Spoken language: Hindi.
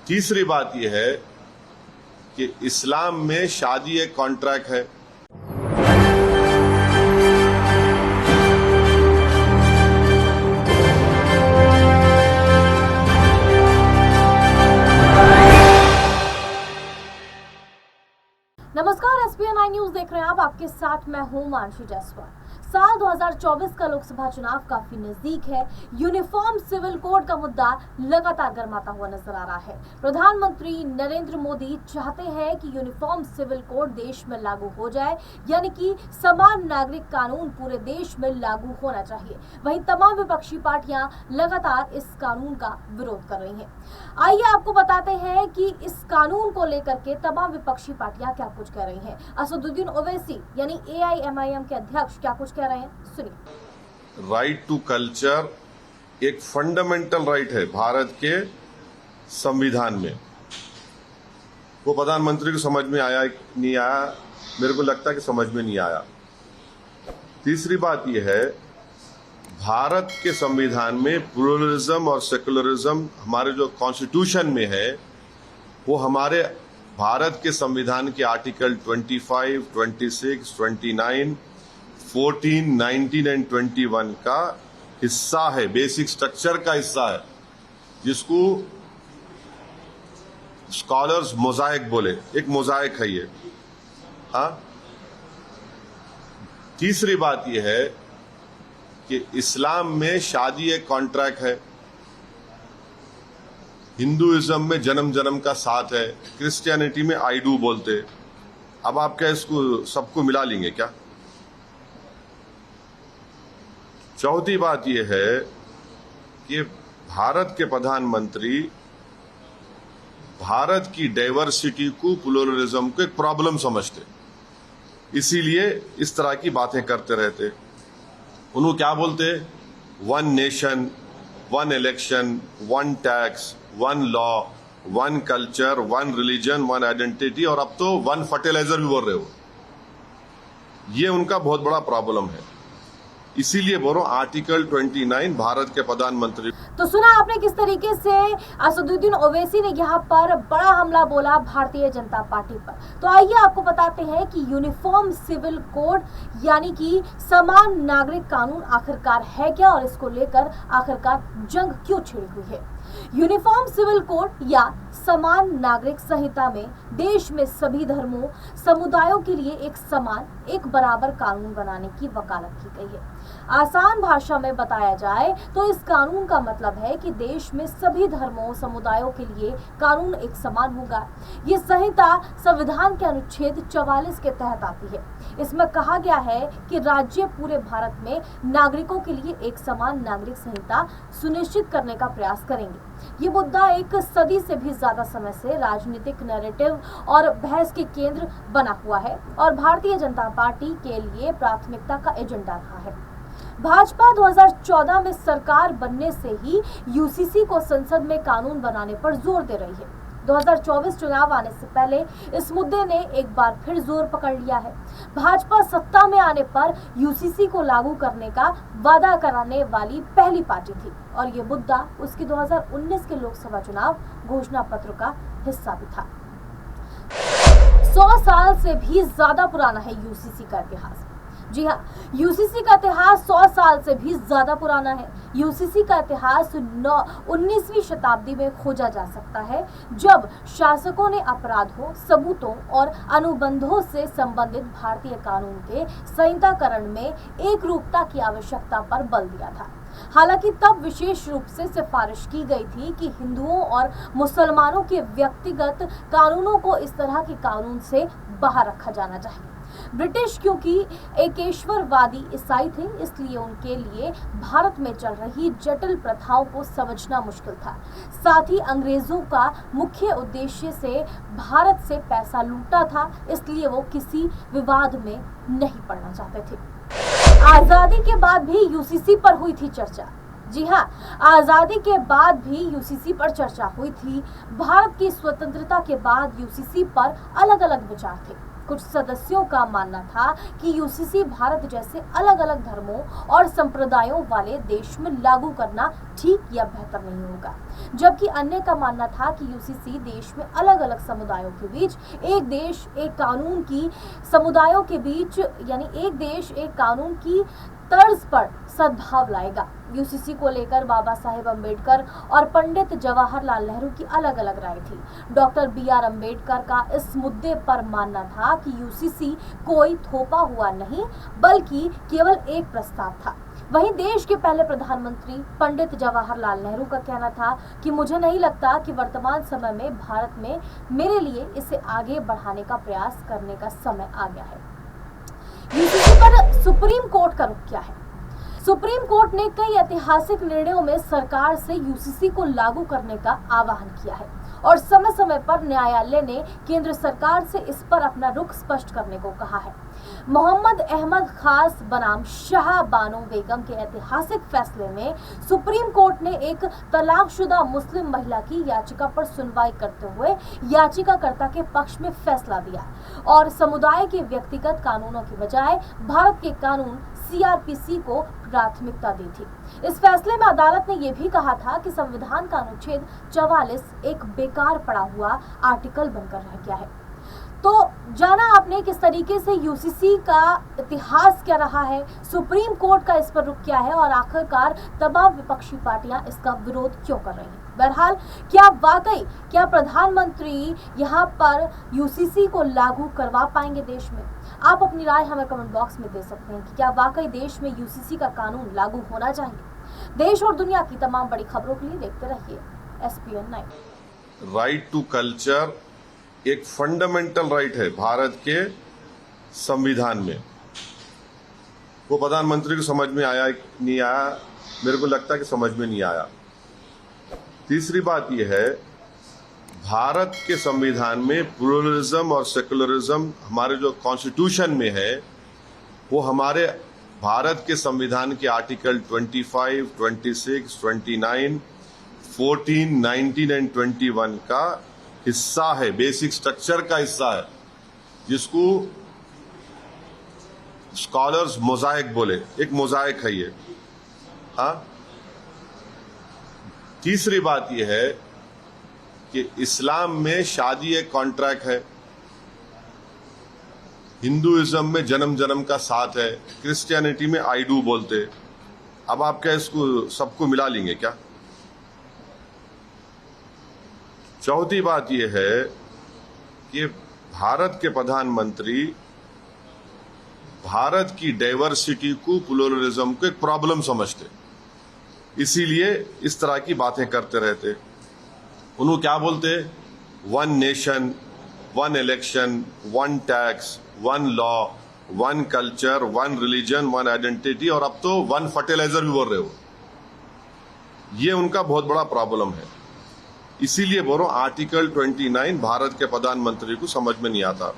तीसरी बात यह है कि इस्लाम में शादी एक कॉन्ट्रैक्ट है। नमस्कार, SBN न्यूज देख रहे हैं आप। आपके साथ मैं हूं मानसी जायसवाल। साल 2024 का लोकसभा चुनाव काफी नजदीक है। यूनिफॉर्म सिविल कोड का मुद्दा लगातार गर्माता हुआ नजर आ रहा है। प्रधानमंत्री नरेंद्र मोदी चाहते हैं कि यूनिफॉर्म सिविल कोड देश में लागू हो जाए, यानी कि समान नागरिक कानून पूरे देश में लागू होना चाहिए। वहीं तमाम विपक्षी पार्टियां लगातार इस कानून का विरोध कर रही हैं। आइए आपको बताते हैं कि इस कानून को लेकर के तमाम विपक्षी पार्टियां क्या कुछ कह रही हैं। असदुद्दीन ओवैसी यानी AIMIM के अध्यक्ष क्या कुछ कह रहे हैं, सुनिए। राइट टू कल्चर एक फंडामेंटल राइट है भारत के संविधान में। वो प्रधानमंत्री को समझ में आया नहीं आया, मेरे को लगता है कि समझ में नहीं आया। तीसरी बात यह है, भारत के संविधान में प्लुरलिज्म और सेकुलरिज्म हमारे जो कॉन्स्टिट्यूशन में है, वो हमारे भारत के संविधान के आर्टिकल 25, 26, 29, 14, 19 एंड 21 का हिस्सा है, बेसिक स्ट्रक्चर का हिस्सा है, जिसको स्कॉलर्स मोजाइक बोले। एक मोजाइक है ये। हाँ, तीसरी बात यह है कि इस्लाम में शादी एक कॉन्ट्रैक्ट है, हिंदुइज्म में जन्म जन्म का साथ है, क्रिश्चियनिटी में आई डू बोलते। अब आप क्या इसको सबको मिला लेंगे क्या? चौथी बात यह है कि भारत के प्रधानमंत्री भारत की डाइवर्सिटी को, प्लुरलिज्म को एक प्रॉब्लम समझते, इसीलिए इस तरह की बातें करते रहते। उन्होंने क्या बोलते? One nation, one election, one tax, one law, one culture, one religion, one identity, और अब तो वन फर्टिलाइजर भी बोल रहे हो। ये उनका बहुत बड़ा प्रॉब्लम है। इसीलिए बोलो आर्टिकल 29 भारत के प्रधानमंत्री। तो सुना आपने किस तरीके से असदुद्दीन ओवैसी ने यहाँ पर बड़ा हमला बोला भारतीय जनता पार्टी पर। तो आइए आपको बताते हैं कि यूनिफॉर्म सिविल कोड यानी कि समान नागरिक कानून आखिरकार है क्या, और इसको लेकर आखिरकार जंग क्यों छिड़ी हुई है। यूनिफॉर्म सिविल कोड या समान नागरिक संहिता में देश में सभी धर्मों, समुदायों के लिए एक समान, एक बराबर कानून बनाने की वकालत की गई है। आसान भाषा में बताया जाए तो इस कानून का मतलब है कि देश में सभी धर्मों, समुदायों के लिए कानून एक समान होगा। ये संहिता संविधान के अनुच्छेद 44 के तहत आती है। इसमें कहा गया है कि राज्य पूरे भारत में नागरिकों के लिए एक समान नागरिक संहिता सुनिश्चित करने का प्रयास करेंगे। ये मुद्दा एक सदी से भी ज्यादा समय से राजनीतिक नैरेटिव और बहस के केंद्र बना हुआ है और भारतीय जनता पार्टी के लिए प्राथमिकता का एजेंडा रहा है। भाजपा 2014 में सरकार बनने से ही UCC को संसद में कानून बनाने पर जोर दे रही है। 2024 चुनाव आने से पहले इस मुद्दे ने एक बार फिर जोर पकड़ लिया है। भाजपा सत्ता में आने पर UCC को लागू करने का वादा कराने वाली पहली पार्टी थी और ये मुद्दा उसकी 2019 के लोकसभा चुनाव घोषणा पत्र का हिस्सा भी था। 100 साल से भी ज्यादा पुराना है UCC का इतिहास। जी हाँ, UCC का इतिहास 100 साल से भी ज्यादा पुराना है। UCC का इतिहास 19वीं शताब्दी में खोजा जा सकता है, जब शासकों ने अपराधों, सबूतों और अनुबंधों से संबंधित भारतीय कानून के संहिताकरण में एक रूपता की आवश्यकता पर बल दिया था। हालांकि तब विशेष रूप से सिफारिश की गई थी कि हिंदुओं और मुसलमानों के व्यक्तिगत कानूनों को इस तरह के कानून से बाहर रखा जाना चाहिए। ब्रिटिश क्योंकि एकेश्वरवादी ईसाई थे, इसलिए उनके लिए भारत में चल रही जटिल प्रथाओं को समझना मुश्किल था। साथ ही अंग्रेजों का मुख्य उद्देश्य से भारत से पैसा लूटना था, इसलिए वो किसी विवाद में नहीं पड़ना चाहते थे। आजादी के बाद भी UCC पर हुई थी चर्चा। जी हाँ, आजादी के बाद भी UCC पर चर्चा हुई थी। भारत की स्वतंत्रता के बाद UCC पर अलग अलग विचार थे। कुछ सदस्यों का मानना था कि यूसीसी भारत जैसे अलग अलग धर्मों और संप्रदायों वाले देश में लागू करना ठीक या बेहतर नहीं होगा, जबकि अन्य का मानना था कि यूसीसी देश में अलग अलग समुदायों के बीच एक देश एक कानून की समुदायों के बीच यानी एक देश एक कानून की तर्ज पर सद्भाव लाएगा। यूसीसी को लेकर बाबा साहेब अम्बेडकर और पंडित जवाहरलाल नेहरू की अलग अलग राय थी। डॉक्टर BR अम्बेडकर का इस मुद्दे पर मानना था कि यूसीसी कोई थोपा हुआ नहीं बल्कि केवल एक प्रस्ताव था। वहीं देश के पहले प्रधानमंत्री पंडित जवाहरलाल नेहरू का कहना था कि मुझे नहीं लगता कि वर्तमान समय में भारत में मेरे लिए इसे आगे बढ़ाने का प्रयास करने का समय आ गया है। यूसीसी पर सुप्रीम कोर्ट का रुख क्या है? सुप्रीम कोर्ट ने कई ऐतिहासिक निर्णयों में सरकार से यूसीसी को लागू करने का आह्वान किया है और समय समय पर न्यायालय ने केंद्र सरकार से इस पर अपना रुख स्पष्ट करने को कहा है। मोहम्मद अहमद खास बनाम शाह बानो बेगम के ऐतिहासिक फैसले में सुप्रीम कोर्ट ने एक तलाकशुदा मुस्लिम महिला की याचिका पर सुनवाई करते हुए याचिकाकर्ता के पक्ष में फैसला दिया और समुदाय के व्यक्तिगत कानूनों की बजाय भारत के कानून CRPC को प्राथमिकता दी थी। इस फैसले में अदालत ने यह भी कहा था कि संविधान का अनुच्छेद 44 एक बेकार पड़ा हुआ आर्टिकल बनकर रह गया है। तो जाना आपने किस तरीके से यूसीसी का इतिहास क्या रहा है, सुप्रीम कोर्ट का इस पर रुख क्या है और आखिरकार तमाम विपक्षी पार्टियां इसका विरोध क्यों कर रही हैं। बहरहाल क्या प्रधानमंत्री यहाँ पर यूसीसी को लागू करवा पाएंगे देश में? आप अपनी राय हमें कमेंट बॉक्स में दे सकते हैं कि क्या वाकई देश में यूसीसी का कानून लागू होना चाहिए। देश और दुनिया की तमाम बड़ी खबरों के लिए देखते रहिए SPN 9। राइट टू कल्चर एक फंडामेंटल राइट है भारत के संविधान में। वो प्रधानमंत्री को समझ में आया नहीं आया, मेरे को लगता है कि समझ में नहीं आया। तीसरी बात यह है, भारत के संविधान में प्लुरलिज्म और सेकुलरिज्म हमारे जो कॉन्स्टिट्यूशन में है वो हमारे भारत के संविधान के आर्टिकल 25, 26, 29, 14, 19 एंड 21 का हिस्सा है, बेसिक स्ट्रक्चर का हिस्सा है, जिसको स्कॉलर्स मोजाइक बोले। एक मोजाइक है ये। हाँ, तीसरी बात यह है कि इस्लाम में शादी एक कॉन्ट्रैक्ट है, हिंदुइज्म में जन्म जन्म का साथ है, क्रिश्चियनिटी में आई डू बोलते। अब आप क्या इसको सबको मिला लेंगे क्या? चौथी बात यह है कि भारत के प्रधानमंत्री भारत की डाइवर्सिटी को, प्लुरलिज्म को एक प्रॉब्लम समझते, इसीलिए इस तरह की बातें करते रहते। उन्होंने क्या बोलते? 1 nation, 1 election, 1 tax, 1 law, 1 culture, 1 religion, 1 identity, और अब तो 1 फर्टिलाइजर भी बोल रहे हो। ये उनका बहुत बड़ा प्रॉब्लम है। इसीलिए बोल रहा हूं, आर्टिकल 29 भारत के प्रधानमंत्री को समझ में नहीं आता।